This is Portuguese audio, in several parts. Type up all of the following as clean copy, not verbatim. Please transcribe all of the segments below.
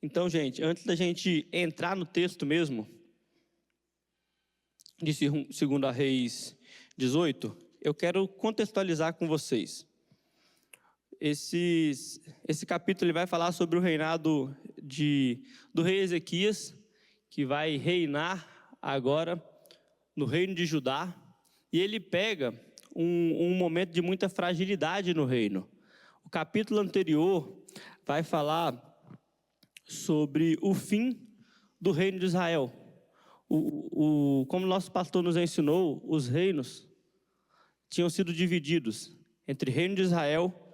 Então, gente, antes da gente entrar no texto mesmo, de 2 Reis 18, eu quero contextualizar com vocês. Esse capítulo ele vai falar sobre o reinado do rei Ezequias, que vai reinar agora no reino de Judá, e ele pega um momento de muita fragilidade no reino. O capítulo anterior vai falar sobre o fim do reino de Israel. Como nosso pastor nos ensinou, os reinos tinham sido divididos entre reino de Israel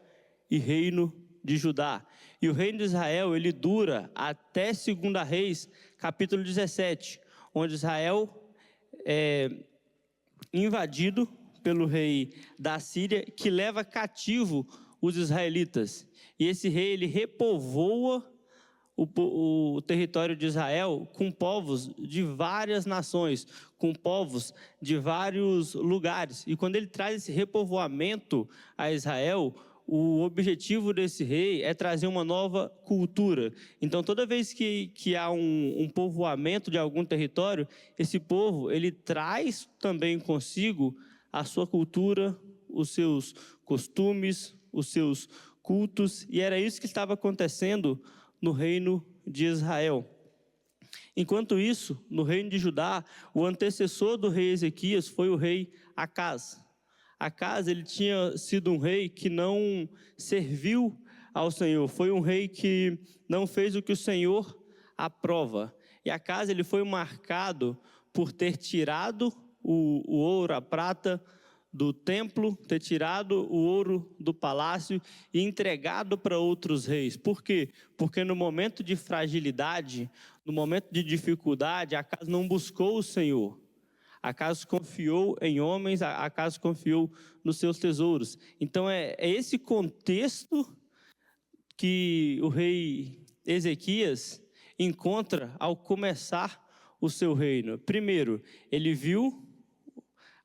e reino de Judá. E o reino de Israel, ele dura até 2 Reis, capítulo 17, onde Israel é invadido pelo rei da Síria, que leva cativo os israelitas. E esse rei, ele repovoa o território de Israel com povos de várias nações, com povos de vários lugares. E quando ele traz esse repovoamento a Israel, o objetivo desse rei é trazer uma nova cultura. Então, toda vez que há um povoamento de algum território, esse povo, ele traz também consigo a sua cultura, os seus costumes, os seus cultos, e era isso que estava acontecendo no reino de Israel. Enquanto isso, no reino de Judá, o antecessor do rei Ezequias foi o rei Acaz. Acaz, ele tinha sido um rei que não serviu ao Senhor, foi um rei que não fez o que o Senhor aprova. E Acaz, ele foi marcado por ter tirado o ouro, a prata do templo, ter tirado o ouro do palácio e entregado para outros reis. Por quê? Porque no momento de fragilidade, no momento de dificuldade, Acaz não buscou o Senhor. Acaz confiou em homens, Acaz confiou nos seus tesouros. Então é esse contexto que o rei Ezequias encontra ao começar o seu reino. Primeiro, ele viu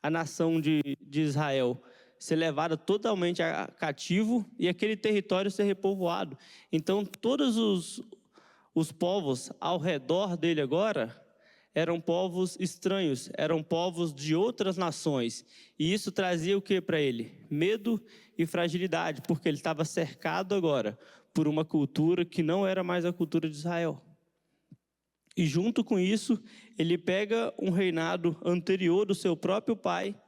a nação de Israel ser levada totalmente a cativo e aquele território ser repovoado. Então, todos os povos ao redor dele agora eram povos estranhos, eram povos de outras nações. E isso trazia o que para ele? Medo e fragilidade, porque ele estava cercado agora por uma cultura que não era mais a cultura de Israel. E junto com isso, ele pega um reinado anterior do seu próprio pai,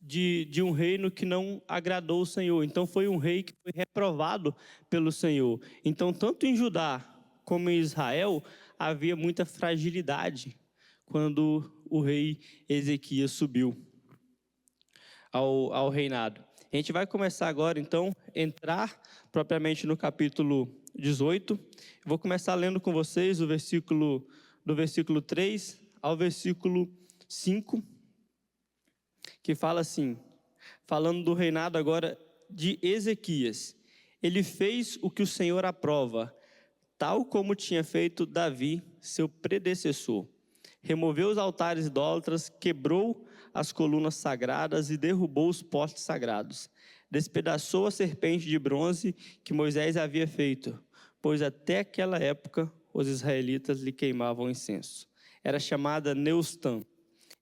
de um reino que não agradou o Senhor. Então foi um rei que foi reprovado pelo Senhor. Então tanto em Judá como em Israel havia muita fragilidade quando o rei Ezequias subiu ao reinado. A gente vai começar agora então, entrar propriamente no capítulo 18. Vou começar lendo com vocês do versículo 3 ao versículo 5, que fala assim, falando do reinado agora de Ezequias. Ele fez o que o Senhor aprova, tal como tinha feito Davi, seu predecessor. Removeu os altares idólatras, quebrou as colunas sagradas e derrubou os postes sagrados. Despedaçou a serpente de bronze que Moisés havia feito, pois até aquela época os israelitas lhe queimavam incenso. Era chamada Neustã.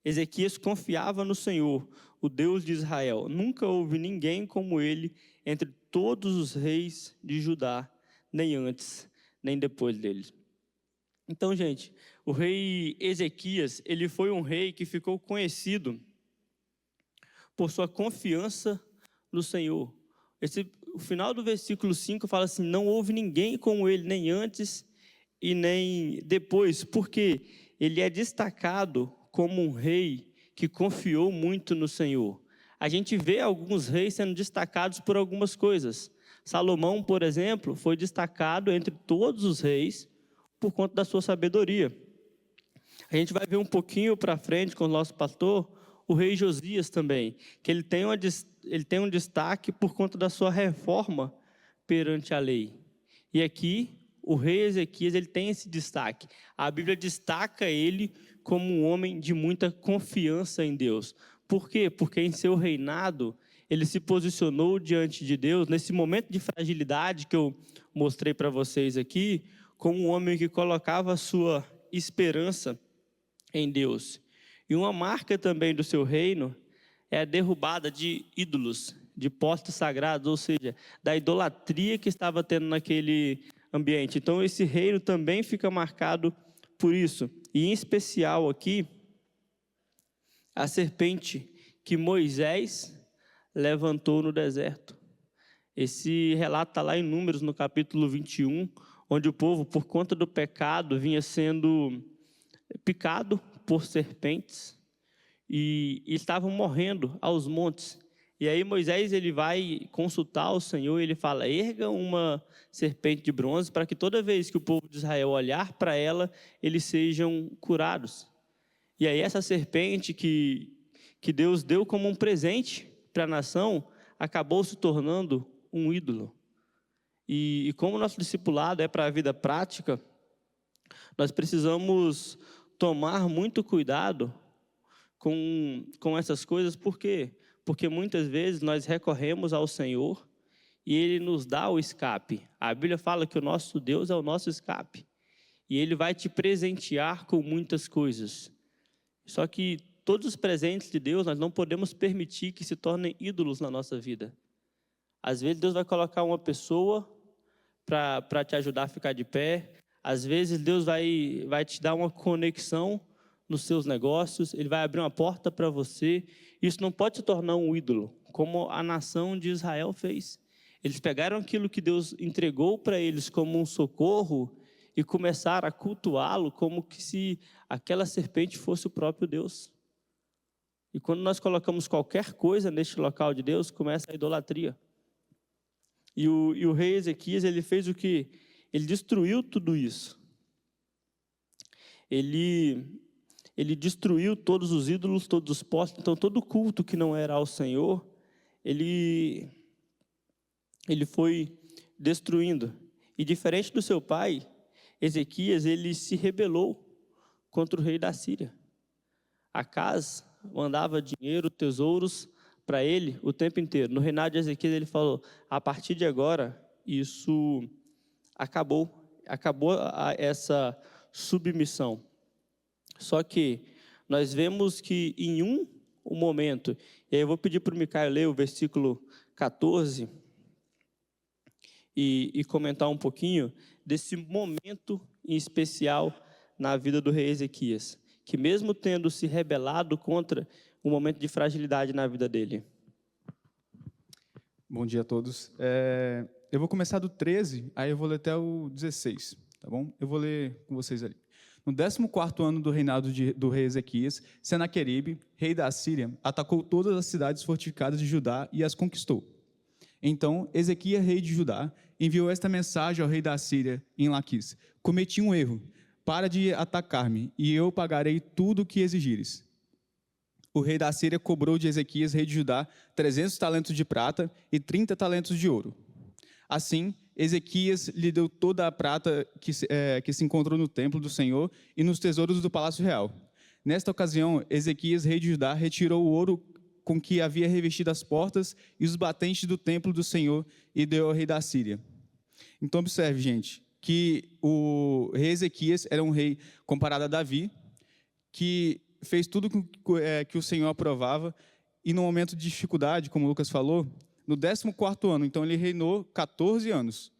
Ezequias confiava no Senhor, o Deus de Israel. Nunca houve ninguém como ele entre todos os reis de Judá, nem antes, nem depois dele. Então, gente, o rei Ezequias, ele foi um rei que ficou conhecido por sua confiança no Senhor. O final do versículo 5 fala assim, não houve ninguém como ele, nem antes e nem depois, porque ele é destacado como um rei que confiou muito no Senhor. A gente vê alguns reis sendo destacados por algumas coisas. Salomão, por exemplo, foi destacado entre todos os reis por conta da sua sabedoria. A gente vai ver um pouquinho para frente com o nosso pastor, o rei Josias também, que ele tem um destaque por conta da sua reforma perante a lei. E aqui, o rei Ezequias, ele tem esse destaque. A Bíblia destaca ele como um homem de muita confiança em Deus. Por quê? Porque em seu reinado, ele se posicionou diante de Deus, nesse momento de fragilidade que eu mostrei para vocês aqui, como um homem que colocava a sua esperança em Deus. E uma marca também do seu reino é a derrubada de ídolos, de postos sagrados, ou seja, da idolatria que estava tendo naquele ambiente. Então esse reino também fica marcado por isso. E em especial aqui, a serpente que Moisés levantou no deserto. Esse relato está lá em Números, no capítulo 21, onde o povo, por conta do pecado, vinha sendo picado por serpentes e estavam morrendo aos montes. E aí Moisés ele vai consultar o Senhor e ele fala: erga uma serpente de bronze para que toda vez que o povo de Israel olhar para ela, eles sejam curados. E aí essa serpente que Deus deu como um presente para a nação, acabou se tornando um ídolo. E como nosso discipulado é para a vida prática, nós precisamos tomar muito cuidado com essas coisas. Por quê? Porque muitas vezes nós recorremos ao Senhor e Ele nos dá o escape. A Bíblia fala que o nosso Deus é o nosso escape. E Ele vai te presentear com muitas coisas. Só que todos os presentes de Deus, nós não podemos permitir que se tornem ídolos na nossa vida. Às vezes Deus vai colocar uma pessoa para te ajudar a ficar de pé. Às vezes Deus vai te dar uma conexão nos seus negócios. Ele vai abrir uma porta para você. Isso não pode se tornar um ídolo, como a nação de Israel fez. Eles pegaram aquilo que Deus entregou para eles como um socorro e começaram a cultuá-lo como que se aquela serpente fosse o próprio Deus. E quando nós colocamos qualquer coisa neste local de Deus, começa a idolatria. E o rei Ezequias, ele fez o quê? Ele destruiu tudo isso. Ele destruiu todos os ídolos, todos os postos. Então, todo culto que não era ao Senhor, ele foi destruindo. E diferente do seu pai, Ezequias, ele se rebelou contra o rei da Síria. Acaz mandava dinheiro, tesouros para ele o tempo inteiro. No reinado de Ezequias, ele falou: a partir de agora, isso acabou essa submissão. Só que nós vemos que em um momento, e aí eu vou pedir para o Micael ler o versículo 14 e comentar um pouquinho desse momento em especial na vida do rei Ezequias, que mesmo tendo se rebelado contra um momento de fragilidade na vida dele. Bom dia a todos. Eu vou começar do 13, aí eu vou ler até o 16, tá bom? Eu vou ler com vocês ali. No 14º ano do reinado do rei Ezequias, Senaqueribe, rei da Síria, atacou todas as cidades fortificadas de Judá e as conquistou. Então, Ezequias, rei de Judá, enviou esta mensagem ao rei da Síria em Laquis: cometi um erro, para de atacar-me, e eu pagarei tudo o que exigires. O rei da Síria cobrou de Ezequias, rei de Judá, 300 talentos de prata e 30 talentos de ouro. Assim, Ezequias lhe deu toda a prata que se encontrou no templo do Senhor e nos tesouros do palácio real. Nesta ocasião, Ezequias, rei de Judá, retirou o ouro com que havia revestido as portas e os batentes do templo do Senhor e deu ao rei da Síria. Então, observe, gente, que o rei Ezequias era um rei comparado a Davi, que fez tudo que o Senhor aprovava, e no momento de dificuldade, como o Lucas falou, no 14º ano, então ele reinou 14 anos.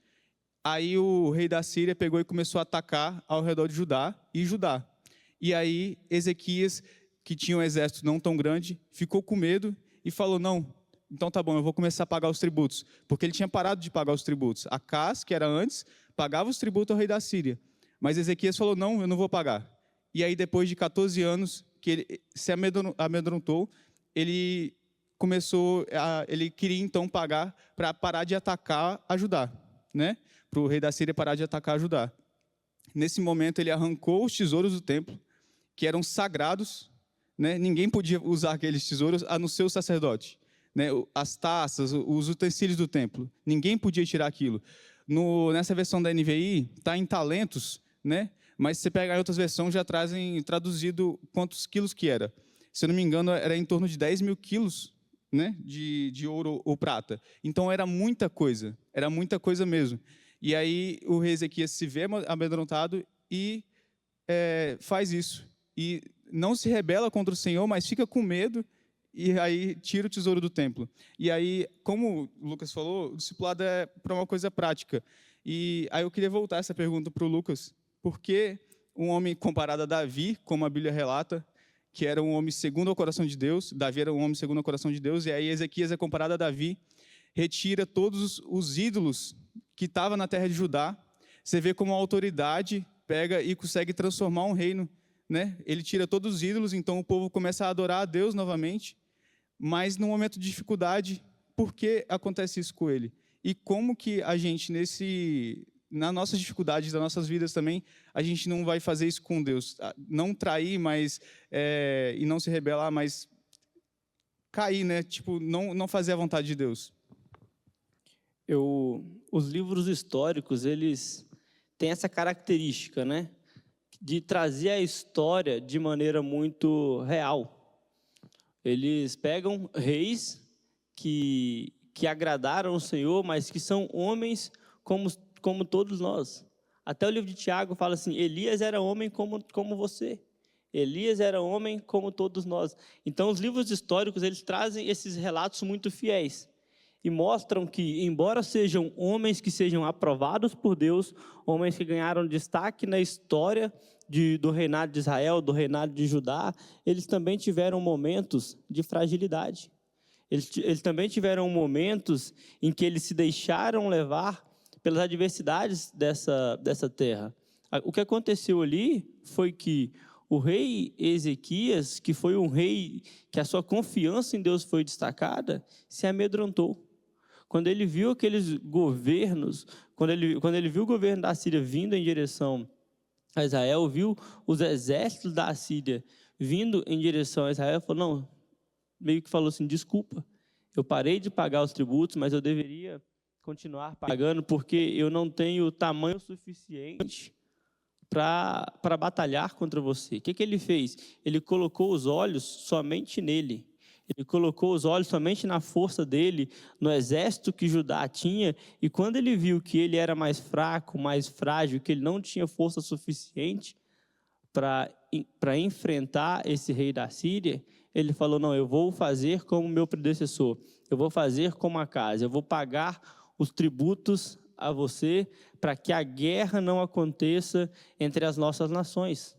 Aí o rei da Síria pegou e começou a atacar ao redor de Judá. E aí Ezequias, que tinha um exército não tão grande, ficou com medo e falou: não, então tá bom, eu vou começar a pagar os tributos. Porque ele tinha parado de pagar os tributos. Acaz, que era antes, pagava os tributos ao rei da Síria. Mas Ezequias falou: não, eu não vou pagar. E aí depois de 14 anos, que ele se amedrontou, ele queria então pagar para parar de atacar a Judá, né? Para o rei da Síria parar de atacar a Judá. Nesse momento ele arrancou os tesouros do templo, que eram sagrados, né? Ninguém podia usar aqueles tesouros a não ser o sacerdote, né? As taças, os utensílios do templo, ninguém podia tirar aquilo. Nessa versão da NVI está em talentos, né? Mas se você pegar em outras versões, já trazem traduzido quantos quilos que era. Se eu não me engano, era em torno de 10 mil quilos, né, de ouro ou prata. Então era muita coisa mesmo. E aí o rei Ezequias se vê amedrontado e faz isso. E não se rebela contra o Senhor, mas fica com medo e aí tira o tesouro do templo. E aí, como o Lucas falou, o discipulado é para uma coisa prática. E aí eu queria voltar essa pergunta para o Lucas. Por que um homem comparado a Davi, como a Bíblia relata, que era um homem segundo ao coração de Deus, Davi era um homem segundo ao coração de Deus, e aí Ezequias é comparado a Davi, retira todos os ídolos que estavam na terra de Judá. Você vê como a autoridade pega e consegue transformar um reino, né? Ele tira todos os ídolos, então o povo começa a adorar a Deus novamente, mas no momento de dificuldade, por que acontece isso com ele? E como que a gente, nas nossas dificuldades das nossas vidas também, a gente não vai fazer isso com Deus? Não trair, mas e não se rebelar, mas cair, né? Tipo, não fazer a vontade de Deus. Os livros históricos, eles têm essa característica, né, de trazer a história de maneira muito real. Eles pegam reis que agradaram o Senhor, mas que são homens como todos nós. Até o livro de Tiago fala assim: Elias era homem como você. Elias era homem como todos nós. Então, os livros históricos, eles trazem esses relatos muito fiéis e mostram que, embora sejam homens que sejam aprovados por Deus, homens que ganharam destaque na história do reinado de Israel, do reinado de Judá, eles também tiveram momentos de fragilidade. Eles também tiveram momentos em que eles se deixaram levar pelas adversidades dessa terra. O que aconteceu ali foi que o rei Ezequias, que foi um rei que a sua confiança em Deus foi destacada, se amedrontou. Quando ele viu aqueles governos, quando ele viu o governo da Síria vindo em direção a Israel, viu os exércitos da Síria vindo em direção a Israel, falou, não, meio que falou assim: desculpa, eu parei de pagar os tributos, mas eu deveria continuar pagando, porque eu não tenho tamanho suficiente para batalhar contra você. O que ele fez? Ele colocou os olhos somente nele. Ele colocou os olhos somente na força dele, no exército que Judá tinha, e quando ele viu que ele era mais fraco, mais frágil, que ele não tinha força suficiente para enfrentar esse rei da Síria, ele falou: não, eu vou fazer como meu predecessor, eu vou fazer como Acás, eu vou pagar os tributos a você para que a guerra não aconteça entre as nossas nações.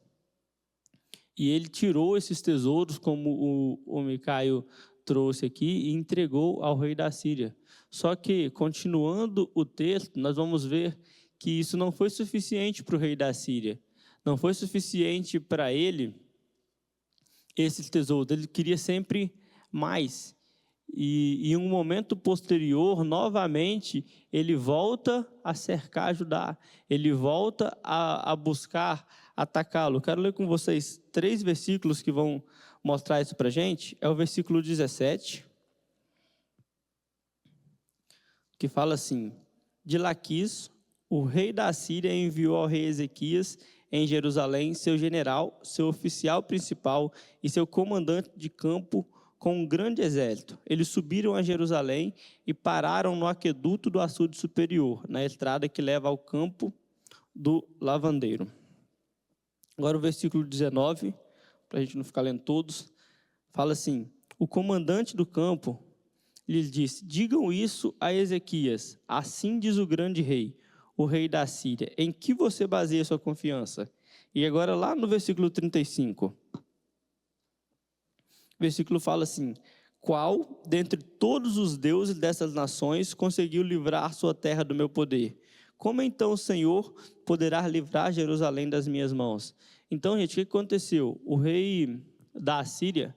E ele tirou esses tesouros, como o Micaio trouxe aqui, e entregou ao rei da Síria. Só que, continuando o texto, nós vamos ver que isso não foi suficiente para o rei da Síria. Não foi suficiente para ele esses tesouros. Ele queria sempre mais. E em um momento posterior, novamente, ele volta a cercar Judá. Ele volta a buscar atacá-lo. Quero ler com vocês 3 versículos que vão mostrar isso para a gente. É o versículo 17, que fala assim: de Laquis, o rei da Síria enviou ao rei Ezequias em Jerusalém seu general, seu oficial principal e seu comandante de campo com um grande exército. Eles subiram a Jerusalém e pararam no aqueduto do açude superior, na estrada que leva ao campo do lavandeiro. Agora o versículo 19, para a gente não ficar lendo todos, fala assim: o comandante do campo lhes disse: digam isso a Ezequias, assim diz o grande rei, o rei da Síria, em que você baseia sua confiança? E agora lá no versículo 35, o versículo fala assim: qual dentre todos os deuses dessas nações conseguiu livrar sua terra do meu poder? Como então o Senhor poderá livrar Jerusalém das minhas mãos? Então, gente, o que aconteceu? O rei da Síria,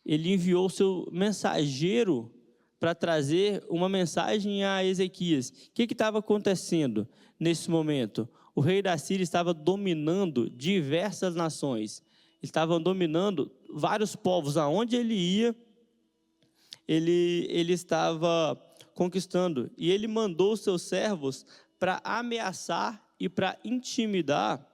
ele enviou seu mensageiro para trazer uma mensagem a Ezequias. O que estava acontecendo nesse momento? O rei da Síria estava dominando diversas nações. Estavam dominando vários povos. Aonde ele ia, ele estava conquistando. E ele mandou seus servos para ameaçar e para intimidar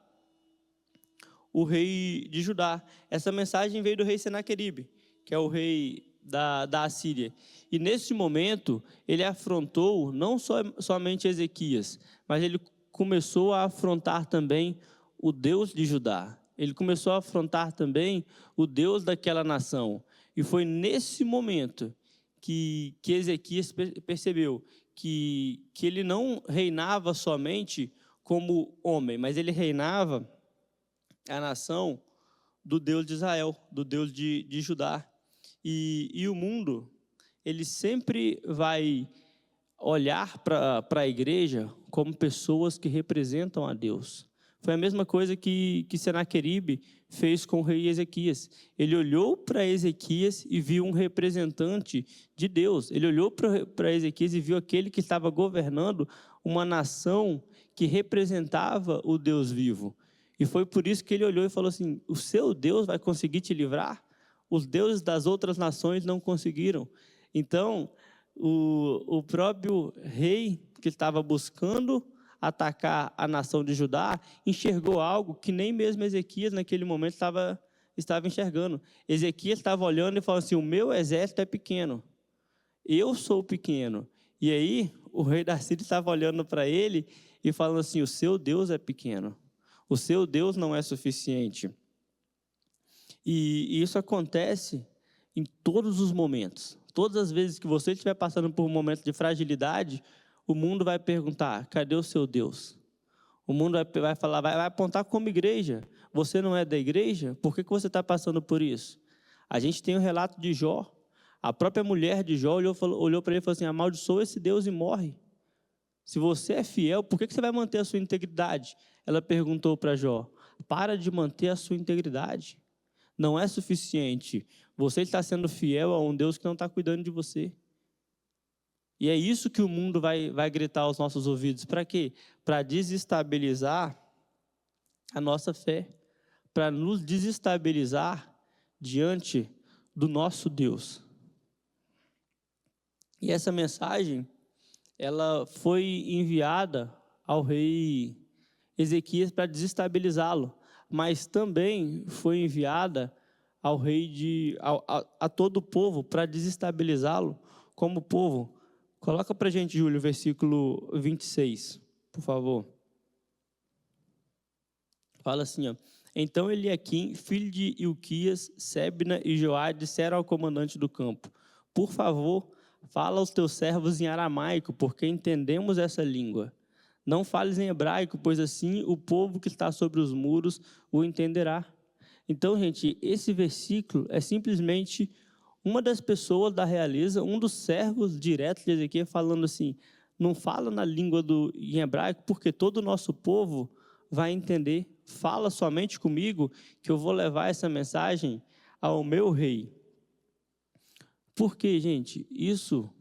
o rei de Judá. Essa mensagem veio do rei Senaqueribe, que é o rei da Assíria. E nesse momento, ele afrontou não somente Ezequias, mas ele começou a afrontar também o Deus de Judá. Ele começou a afrontar também o Deus daquela nação. E foi nesse momento que Ezequias percebeu que ele não reinava somente como homem, mas ele reinava a nação do Deus de Israel, do Deus de Judá. E o mundo, ele sempre vai olhar para a igreja como pessoas que representam a Deus. Foi a mesma coisa que Senaqueribe fez com o rei Ezequias. Ele olhou para Ezequias e viu um representante de Deus. Ele olhou para Ezequias e viu aquele que estava governando uma nação que representava o Deus vivo. E foi por isso que ele olhou e falou assim: o seu Deus vai conseguir te livrar? Os deuses das outras nações não conseguiram. Então, o próprio rei que estava buscando atacar a nação de Judá enxergou algo que nem mesmo Ezequias naquele momento estava enxergando. Ezequias estava olhando e falando assim: o meu exército é pequeno, eu sou pequeno. E aí o rei da Síria estava olhando para ele e falando assim: o seu Deus é pequeno, o seu Deus não é suficiente. E isso acontece em todos os momentos. Todas as vezes que você estiver passando por um momento de fragilidade, o mundo vai perguntar: cadê o seu Deus? O mundo vai falar, vai apontar como igreja. Você não é da igreja? Por que você está passando por isso? A gente tem o relato de Jó. A própria mulher de Jó olhou para ele e falou assim: amaldiçoa esse Deus e morre. Se você é fiel, por que você vai manter a sua integridade? Ela perguntou para Jó: para de manter a sua integridade. Não é suficiente. Você está sendo fiel a um Deus que não está cuidando de você. E é isso que o mundo vai gritar aos nossos ouvidos. Para quê? Para desestabilizar a nossa fé. Para nos desestabilizar diante do nosso Deus. E essa mensagem, ela foi enviada ao rei Ezequias para desestabilizá-lo, mas também foi enviada ao rei a todo o povo para desestabilizá-lo como povo. Coloca para a gente, Júlio, o versículo 26, por favor. Fala assim, ó: então Eliaquim, filho de Ilquias, Sebna e Joá disseram ao comandante do campo: por favor, fala aos teus servos em aramaico, porque entendemos essa língua. Não fales em hebraico, pois assim o povo que está sobre os muros o entenderá. Então, gente, esse versículo é simplesmente uma das pessoas da realeza, um dos servos diretos de Ezequias, falando assim: não fala na língua em hebraico, porque todo o nosso povo vai entender. Fala somente comigo, que eu vou levar essa mensagem ao meu rei. Porque, gente, isso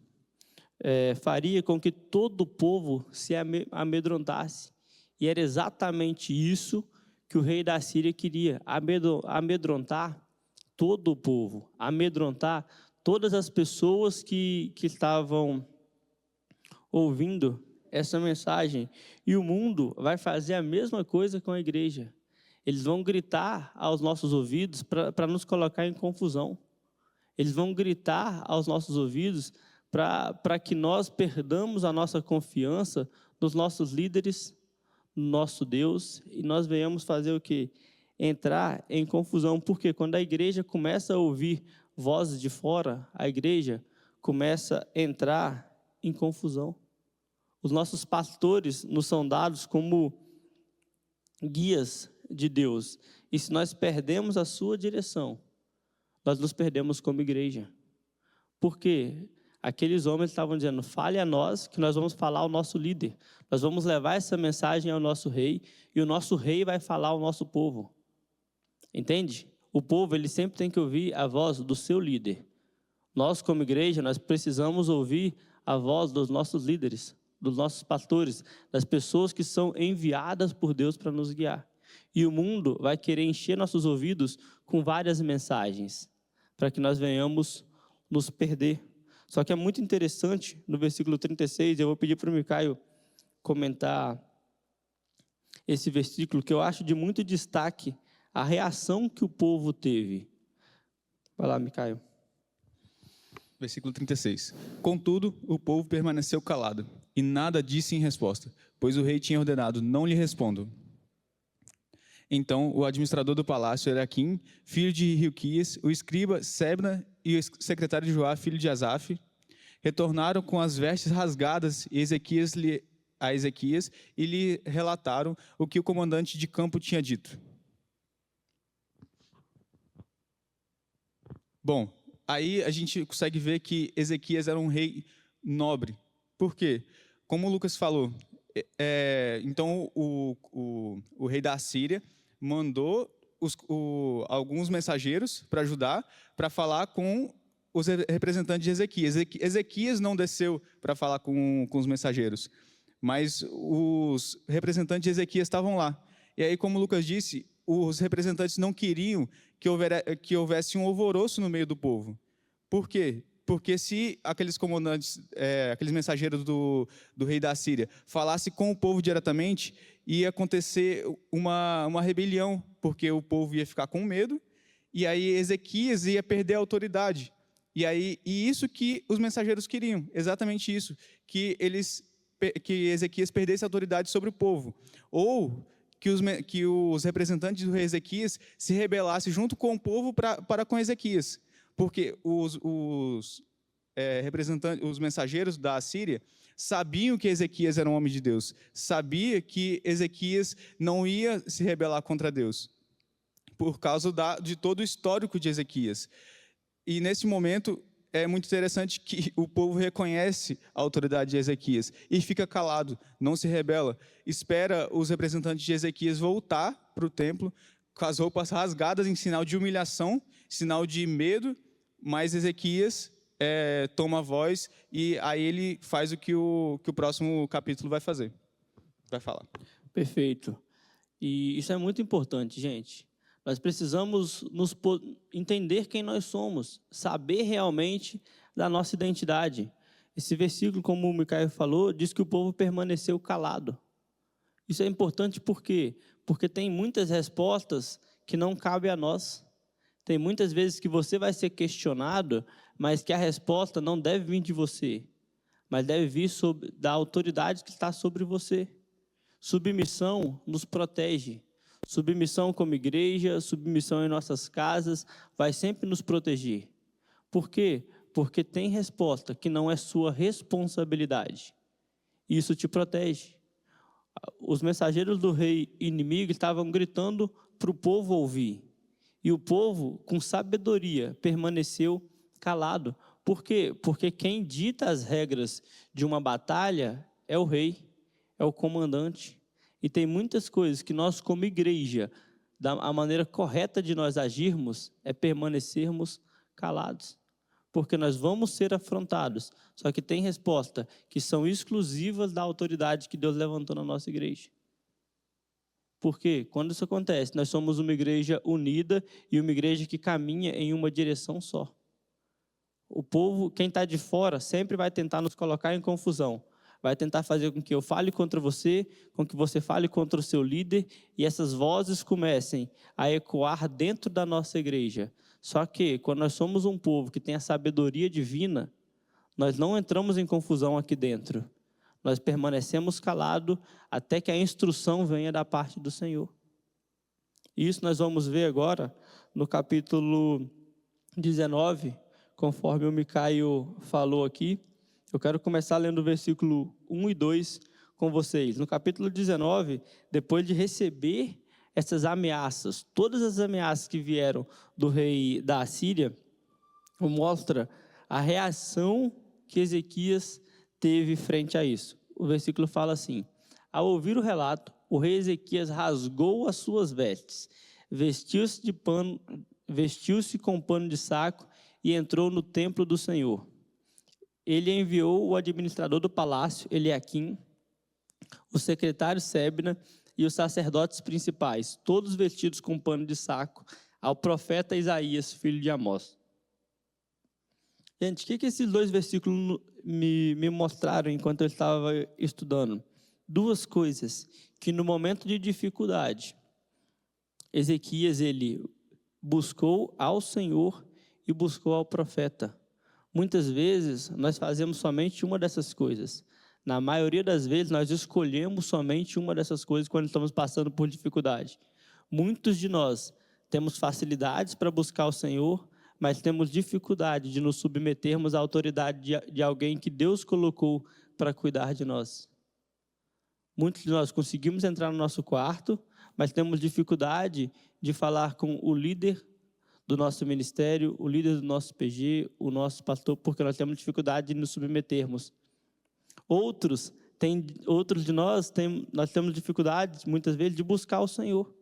faria com que todo o povo se amedrontasse. E era exatamente isso que o rei da Síria queria: amedrontar todo o povo, amedrontar todas as pessoas que estavam ouvindo essa mensagem. E o mundo vai fazer a mesma coisa com a igreja. Eles vão gritar aos nossos ouvidos para nos colocar em confusão. Eles vão gritar aos nossos ouvidos para que nós perdamos a nossa confiança nos nossos líderes, no nosso Deus, e nós venhamos fazer o quê? Entrar em confusão. Porque quando a igreja começa a ouvir vozes de fora, a igreja começa a entrar em confusão. Os nossos pastores nos são dados como guias de Deus. E se nós perdemos a sua direção, nós nos perdemos como igreja. Porque aqueles homens estavam dizendo: fale a nós, que nós vamos falar ao nosso líder. Nós vamos levar essa mensagem ao nosso rei, e o nosso rei vai falar ao nosso povo. Entende? O povo, ele sempre tem que ouvir a voz do seu líder. Nós, como igreja, nós precisamos ouvir a voz dos nossos líderes, dos nossos pastores, das pessoas que são enviadas por Deus para nos guiar. E o mundo vai querer encher nossos ouvidos com várias mensagens, para que nós venhamos nos perder. Só que é muito interessante, no versículo 36, eu vou pedir para o Micaio comentar esse versículo, que eu acho de muito destaque a reação que o povo teve. Vai lá, Micaio. Versículo 36. Contudo, o povo permaneceu calado, e nada disse em resposta, pois o rei tinha ordenado: não lhe respondam. Então, o administrador do palácio, Eliaquim, filho de Hilquias, o escriba Sebna e o secretário de Joá, filho de Asaf, retornaram com as vestes rasgadas a Ezequias e lhe relataram o que o comandante de campo tinha dito. Bom, aí a gente consegue ver que Ezequias era um rei nobre. Por quê? Como o Lucas falou, então o rei da Síria mandou alguns mensageiros para ajudar, para falar com os representantes de Ezequias. Ezequias não desceu para falar com os mensageiros, mas os representantes de Ezequias estavam lá. E aí, como o Lucas disse, os representantes não queriam que houvesse um alvoroço no meio do povo. Por quê? Porque se aqueles comandantes, aqueles mensageiros do rei da Síria falassem com o povo diretamente, ia acontecer uma rebelião, porque o povo ia ficar com medo, e aí Ezequias ia perder a autoridade. E isso que os mensageiros queriam, exatamente isso, que Ezequias perdesse a autoridade sobre o povo. Ou que os representantes do rei Ezequias se rebelassem junto com o povo para com Ezequias. Porque os mensageiros da Síria sabiam que Ezequias era um homem de Deus, sabia que Ezequias não ia se rebelar contra Deus, por causa de todo o histórico de Ezequias. E nesse momento é muito interessante que o povo reconhece a autoridade de Ezequias e fica calado, não se rebela, espera os representantes de Ezequias voltar para o templo com as roupas rasgadas em sinal de humilhação, sinal de medo, mas Ezequias toma a voz e aí ele faz o que o próximo capítulo vai falar. Perfeito. E isso é muito importante, gente. Nós precisamos entender quem nós somos, saber realmente da nossa identidade. Esse versículo, como o Micael falou, diz que o povo permaneceu calado. Isso é importante por quê? Porque tem muitas respostas que não cabem a nós. Tem muitas vezes que você vai ser questionado, mas que a resposta não deve vir de você, mas deve vir da autoridade que está sobre você. Submissão nos protege. Submissão como igreja, submissão em nossas casas, vai sempre nos proteger. Por quê? Porque tem resposta que não é sua responsabilidade. Isso te protege. Os mensageiros do rei inimigo estavam gritando para o povo ouvir. E o povo, com sabedoria, permaneceu calado. Por quê? Porque quem dita as regras de uma batalha é o rei, é o comandante. E tem muitas coisas que nós, como igreja, a maneira correta de nós agirmos é permanecermos calados. Porque nós vamos ser afrontados. Só que tem resposta que são exclusivas da autoridade que Deus levantou na nossa igreja. Porque quando isso acontece, nós somos uma igreja unida e uma igreja que caminha em uma direção só. O povo, quem está de fora, sempre vai tentar nos colocar em confusão. Vai tentar fazer com que eu fale contra você, com que você fale contra o seu líder, e essas vozes comecem a ecoar dentro da nossa igreja. Só que, quando nós somos um povo que tem a sabedoria divina, nós não entramos em confusão aqui dentro. Nós permanecemos calados até que a instrução venha da parte do Senhor. Isso nós vamos ver agora no capítulo 19, conforme o Micael falou aqui. Eu quero começar lendo o versículo 1 e 2 com vocês. No capítulo 19, depois de receber essas ameaças, todas as ameaças que vieram do rei da Assíria, mostra a reação que Ezequias teve frente a isso. O versículo fala assim: ao ouvir o relato, o rei Ezequias rasgou as suas vestes, vestiu-se com pano de saco e entrou no templo do Senhor. Ele enviou o administrador do palácio, Eliaquim, o secretário Sebna e os sacerdotes principais, todos vestidos com pano de saco, ao profeta Isaías, filho de Amós. Gente, o que esses dois versículos me mostraram enquanto eu estava estudando? Duas coisas, que no momento de dificuldade, Ezequias, ele buscou ao Senhor e buscou ao profeta. Muitas vezes, nós fazemos somente uma dessas coisas. Na maioria das vezes, nós escolhemos somente uma dessas coisas quando estamos passando por dificuldade. Muitos de nós temos facilidades para buscar o Senhor, mas temos dificuldade de nos submetermos à autoridade de alguém que Deus colocou para cuidar de nós. Muitos de nós conseguimos entrar no nosso quarto, mas temos dificuldade de falar com o líder do nosso ministério, o líder do nosso PG, o nosso pastor, porque nós temos dificuldade de nos submetermos. Outros de nós temos dificuldade, muitas vezes, de buscar o Senhor.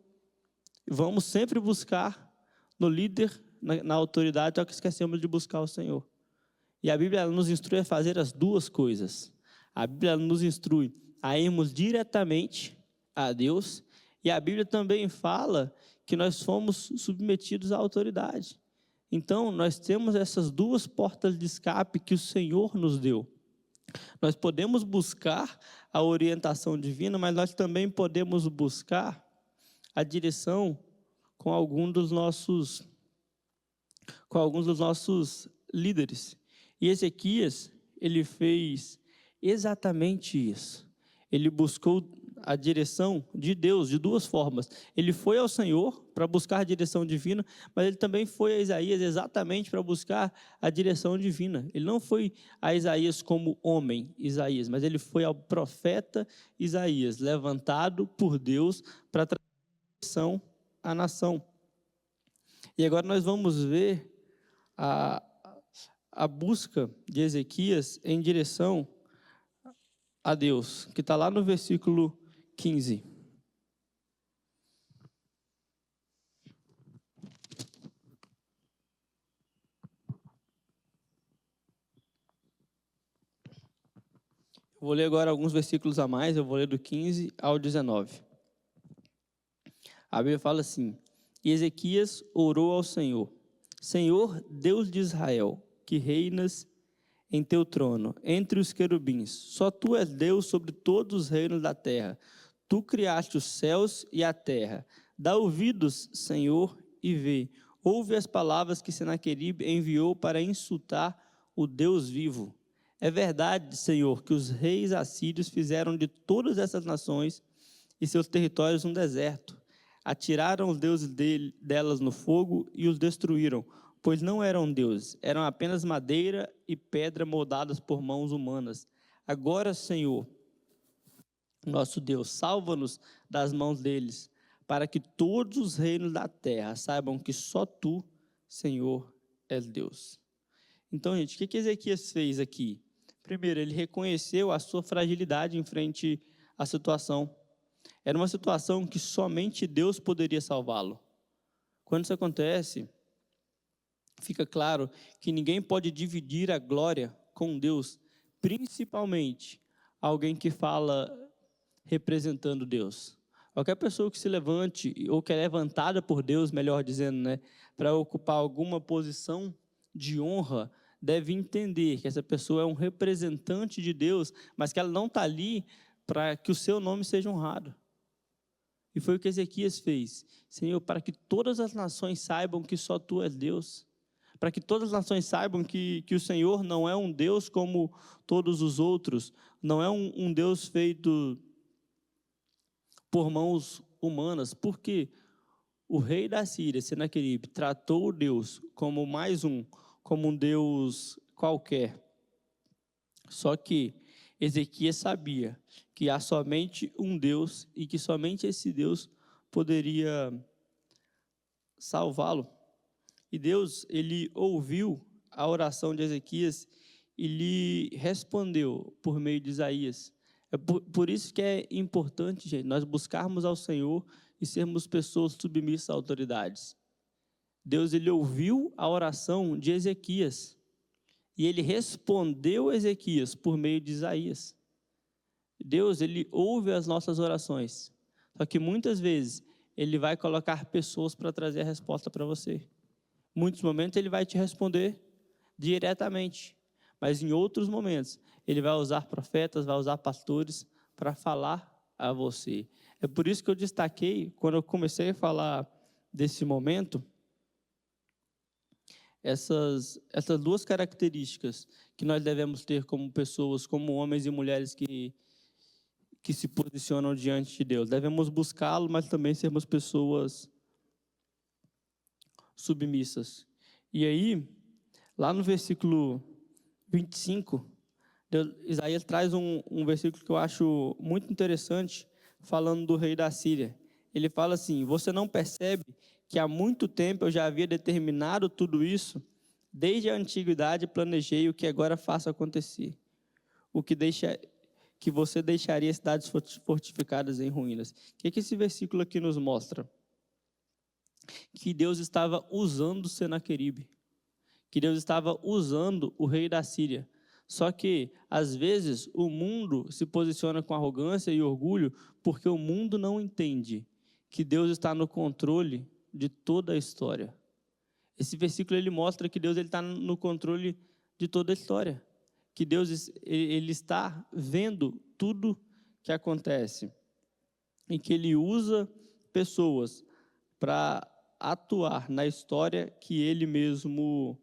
Vamos sempre buscar no líder, na autoridade, só que esquecemos de buscar o Senhor. E a Bíblia nos instrui a fazer as duas coisas. A Bíblia nos instrui a irmos diretamente a Deus, e a Bíblia também fala que nós fomos submetidos à autoridade. Então, nós temos essas duas portas de escape que o Senhor nos deu. Nós podemos buscar a orientação divina, mas nós também podemos buscar a direção com alguns dos nossos líderes. E Ezequias, ele fez exatamente isso. Ele buscou a direção de Deus de duas formas. Ele foi ao Senhor para buscar a direção divina, mas ele também foi a Isaías exatamente para buscar a direção divina. Ele não foi a Isaías como homem, Isaías, mas ele foi ao profeta Isaías, levantado por Deus para trazer direção à nação. E agora nós vamos ver a busca de Ezequias em direção a Deus, que está lá no versículo 15. Vou ler agora alguns versículos a mais, eu vou ler do 15 ao 19. A Bíblia fala assim: E Ezequias orou ao Senhor: Senhor, Deus de Israel, que reinas em teu trono, entre os querubins, só tu és Deus sobre todos os reinos da terra. Tu criaste os céus e a terra. Dá ouvidos, Senhor, e vê. Ouve as palavras que Senaqueribe enviou para insultar o Deus vivo. É verdade, Senhor, que os reis assírios fizeram de todas essas nações e seus territórios um deserto. Atiraram os deuses delas no fogo e os destruíram, pois não eram deuses, eram apenas madeira e pedra moldadas por mãos humanas. Agora, Senhor, nosso Deus, salva-nos das mãos deles, para que todos os reinos da terra saibam que só tu, Senhor, és Deus. Então, gente, o que Ezequias fez aqui? Primeiro, ele reconheceu a sua fragilidade em frente à situação. Era uma situação que somente Deus poderia salvá-lo. Quando isso acontece, fica claro que ninguém pode dividir a glória com Deus, principalmente alguém que fala representando Deus. Qualquer pessoa que se levante, ou que é levantada por Deus, melhor dizendo, né, para ocupar alguma posição de honra, deve entender que essa pessoa é um representante de Deus, mas que ela não está ali para que o seu nome seja honrado. E foi o que Ezequias fez. Senhor, para que todas as nações saibam que só tu és Deus, para que todas as nações saibam que o Senhor não é um Deus como todos os outros, não é um Deus feito por mãos humanas, porque o rei da Síria, Senaqueribe, tratou o Deus como como um Deus qualquer. Só que Ezequias sabia que há somente um Deus e que somente esse Deus poderia salvá-lo. E Deus, ele ouviu a oração de Ezequias e lhe respondeu por meio de Isaías. É por isso que é importante, gente, nós buscarmos ao Senhor e sermos pessoas submissas a autoridades. Deus, ele ouviu a oração de Ezequias e ele respondeu a Ezequias por meio de Isaías. Deus, ele ouve as nossas orações, só que muitas vezes ele vai colocar pessoas para trazer a resposta para você. Muitos momentos ele vai te responder diretamente, mas em outros momentos ele vai usar profetas, vai usar pastores para falar a você. É por isso que eu destaquei, quando eu comecei a falar desse momento, essas duas características que nós devemos ter como pessoas, como homens e mulheres que se posicionam diante de Deus. Devemos buscá-lo, mas também sermos pessoas submissas. E aí, lá no versículo 25, Isaías traz um versículo que eu acho muito interessante, falando do rei da Síria. Ele fala assim: você não percebe que há muito tempo eu já havia determinado tudo isso? Desde a antiguidade planejei o que agora faço acontecer. Que você deixaria cidades fortificadas em ruínas. O que esse versículo aqui nos mostra? Que Deus estava usando Senaqueribe. Que Deus estava usando o rei da Síria. Só que, às vezes, o mundo se posiciona com arrogância e orgulho porque o mundo não entende que Deus está no controle de toda a história. Esse versículo ele mostra que Deus está no controle de toda a história. Que Deus ele está vendo tudo que acontece. E que Ele usa pessoas para atuar na história que Ele mesmo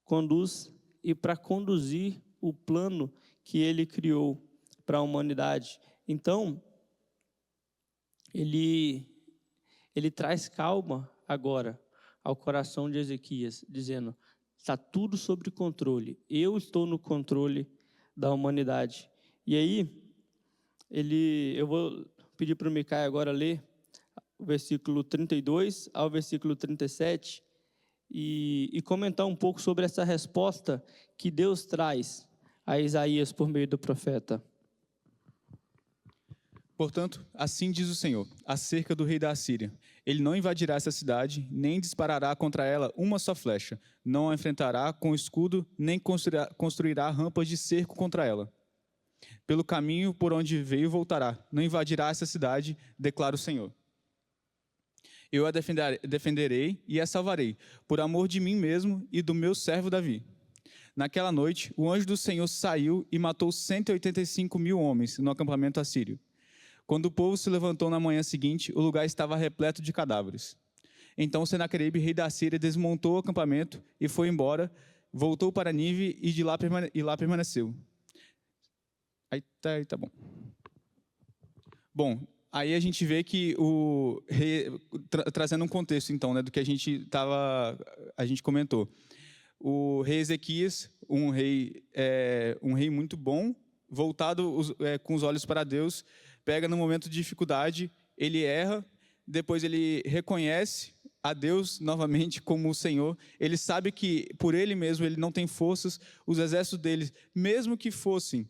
conduz e para conduzir o plano que Ele criou para a humanidade. Então, ele traz calma agora ao coração de Ezequias, dizendo: está tudo sob controle, eu estou no controle da humanidade. E aí, eu vou pedir para o Micaia agora ler o versículo 32 ao versículo 37 e comentar um pouco sobre essa resposta que Deus traz a Isaías por meio do profeta. Portanto, assim diz o Senhor, acerca do rei da Assíria: ele não invadirá essa cidade, nem disparará contra ela uma só flecha, não a enfrentará com escudo, nem construirá rampas de cerco contra ela. Pelo caminho por onde veio voltará, não invadirá essa cidade, declara o Senhor. Eu a defenderei e a salvarei, por amor de mim mesmo e do meu servo Davi. Naquela noite, o anjo do Senhor saiu e matou 185.000 homens no acampamento assírio. Quando o povo se levantou na manhã seguinte, o lugar estava repleto de cadáveres. Então Senaqueribe, rei da Síria, desmontou o acampamento e foi embora, voltou para Nínive e lá permaneceu. Aí tá bom. Bom, aí a gente vê que o rei, trazendo um contexto então, né, do que a gente comentou. O rei Ezequias, um rei muito bom, voltado com os olhos para Deus, pega no momento de dificuldade, ele erra, depois ele reconhece a Deus novamente como o Senhor, ele sabe que por ele mesmo ele não tem forças, os exércitos dele, mesmo que fossem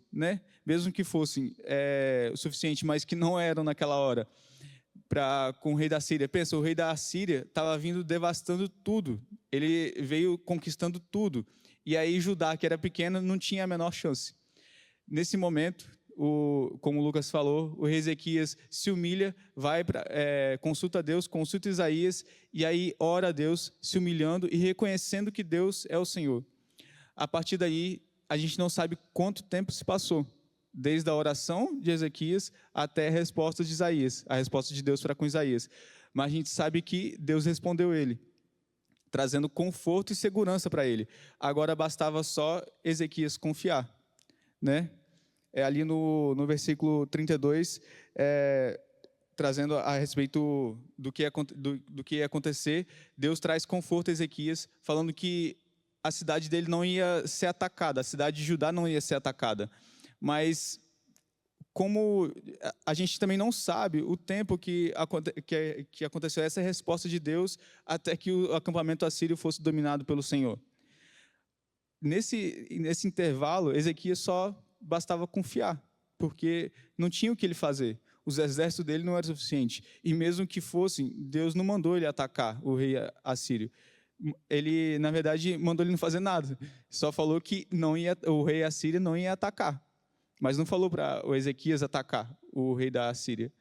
o suficiente, mas que não eram naquela hora, com o rei da Síria. Pensa, o rei da Síria estava vindo devastando tudo, ele veio conquistando tudo, e aí Judá, que era pequeno, não tinha a menor chance. Nesse momento, como o Lucas falou, o rei Ezequias se humilha, consulta Deus, consulta Isaías, e aí ora a Deus, se humilhando e reconhecendo que Deus é o Senhor. A partir daí, a gente não sabe quanto tempo se passou, desde a oração de Ezequias até a resposta de Isaías, a resposta de Deus para com Isaías. Mas a gente sabe que Deus respondeu ele, trazendo conforto e segurança para ele. Agora bastava só Ezequias confiar, né? Ali no versículo 32, trazendo a respeito do que ia acontecer, Deus traz conforto a Ezequias, falando que a cidade dele não ia ser atacada, a cidade de Judá não ia ser atacada. Mas, como a gente também não sabe o tempo que aconteceu essa resposta de Deus até que o acampamento assírio fosse dominado pelo Senhor. Nesse intervalo, Ezequias só bastava confiar, porque não tinha o que ele fazer. Os exércitos dele não eram suficientes. E mesmo que fossem, Deus não mandou ele atacar o rei assírio. Ele, na verdade, mandou ele não fazer nada. Só falou que o rei assírio não ia atacar. Mas não falou para o Ezequias atacar o rei da Assíria.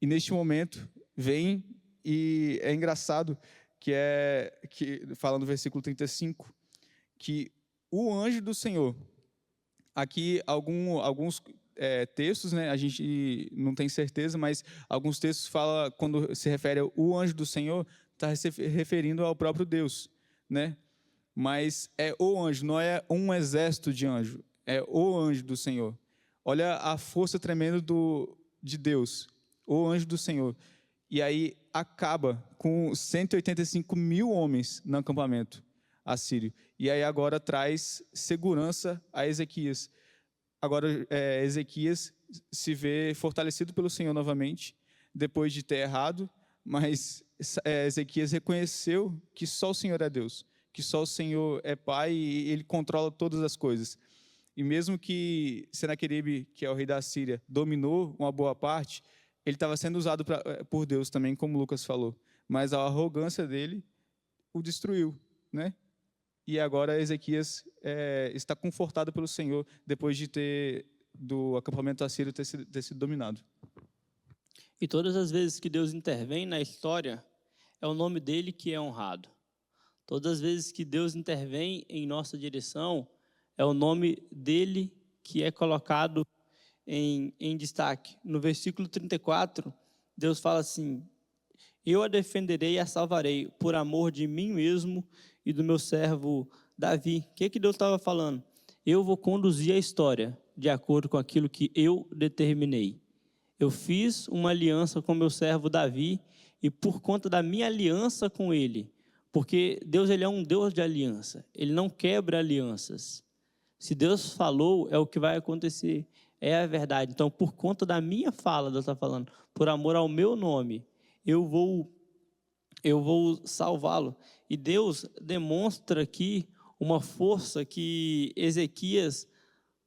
E neste momento, vem, e é engraçado, que fala no versículo 35, que o anjo do Senhor, aqui alguns textos, né, a gente não tem certeza, mas alguns textos falam, quando se refere ao anjo do Senhor, está se referindo ao próprio Deus, né? mas é o anjo, não é um exército de anjo, é o anjo do Senhor. Olha a força tremenda de Deus, o anjo do Senhor. E aí acaba com 185 mil homens no acampamento assírio. E aí agora traz segurança a Ezequias. Agora Ezequias se vê fortalecido pelo Senhor novamente, depois de ter errado, mas Ezequias reconheceu que só o Senhor é Deus, que só o Senhor é Pai e Ele controla todas as coisas. E mesmo que Senaqueribe, que é o rei da Síria, dominou uma boa parte, ele estava sendo usado por Deus também, como Lucas falou. Mas a arrogância dele o destruiu, né? E agora Ezequias está confortado pelo Senhor, depois de do acampamento assírio ter sido dominado. E todas as vezes que Deus intervém na história, é o nome dele que é honrado. Todas as vezes que Deus intervém em nossa direção, é o nome dele que é colocado em destaque. No versículo 34, Deus fala assim: eu a defenderei e a salvarei, por amor de mim mesmo e do meu servo Davi. O que Deus estava falando? Eu vou conduzir a história de acordo com aquilo que eu determinei. Eu fiz uma aliança com meu servo Davi, e por conta da minha aliança com ele, porque Deus ele é um Deus de aliança, ele não quebra alianças. Se Deus falou, é o que vai acontecer, é a verdade. Então, por conta da minha fala, Deus está falando, por amor ao meu nome, eu vou salvá-lo. E Deus demonstra aqui uma força que Ezequias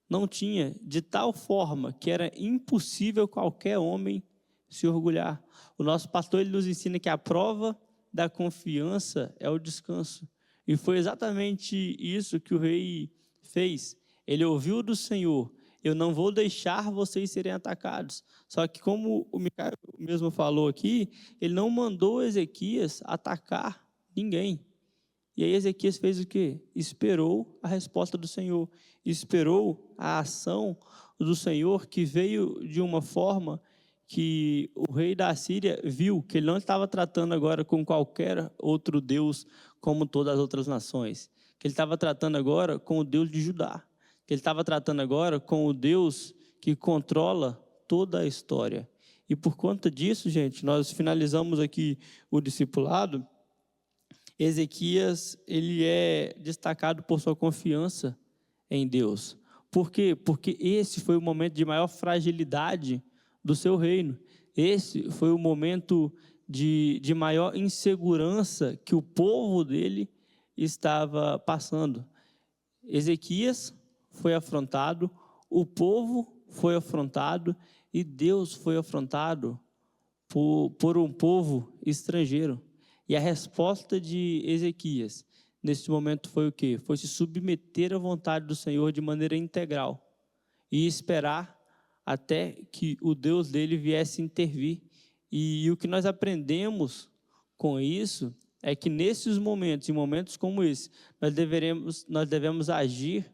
não tinha, de tal forma que era impossível qualquer homem se orgulhar. O nosso pastor ele nos ensina que a prova da confiança é o descanso. E foi exatamente isso que o rei fez. Ele ouviu do Senhor: eu não vou deixar vocês serem atacados. Só que, como o Micael mesmo falou aqui, ele não mandou Ezequias atacar ninguém. E aí Ezequias fez o quê? Esperou a resposta do Senhor, esperou a ação do Senhor, que veio de uma forma que o rei da Síria viu que ele não estava tratando agora com qualquer outro Deus como todas as outras nações, que ele estava tratando agora com o Deus de Judá, que ele estava tratando agora com o Deus que controla toda a história. E por conta disso, gente, nós finalizamos aqui o discipulado. Ezequias, ele é destacado por sua confiança em Deus. Por quê? Porque esse foi o momento de maior fragilidade do seu reino. Esse foi o momento de maior insegurança que o povo dele estava passando. Ezequias foi afrontado, o povo foi afrontado e Deus foi afrontado por um povo estrangeiro. E a resposta de Ezequias, nesse momento, foi o quê? Foi se submeter à vontade do Senhor de maneira integral e esperar até que o Deus dele viesse intervir. E o que nós aprendemos com isso é que nesses momentos, em momentos como esse, nós devemos agir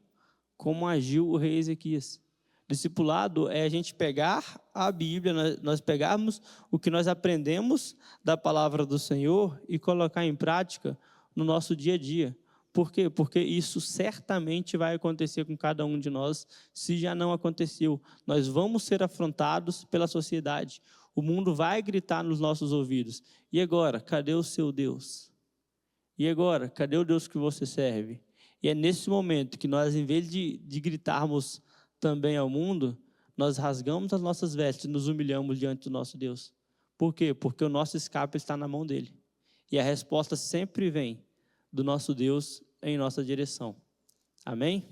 como agiu o rei Ezequias. Discipulado é a gente pegar a Bíblia, nós pegarmos o que nós aprendemos da palavra do Senhor e colocar em prática no nosso dia a dia. Por quê? Porque isso certamente vai acontecer com cada um de nós, se já não aconteceu. Nós vamos ser afrontados pela sociedade. O mundo vai gritar nos nossos ouvidos: e agora, cadê o seu Deus? E agora, cadê o Deus que você serve? E é nesse momento que nós, em vez de gritarmos também ao mundo, nós rasgamos as nossas vestes e nos humilhamos diante do nosso Deus. Por quê? Porque o nosso escape está na mão dele. E a resposta sempre vem do nosso Deus em nossa direção. Amém?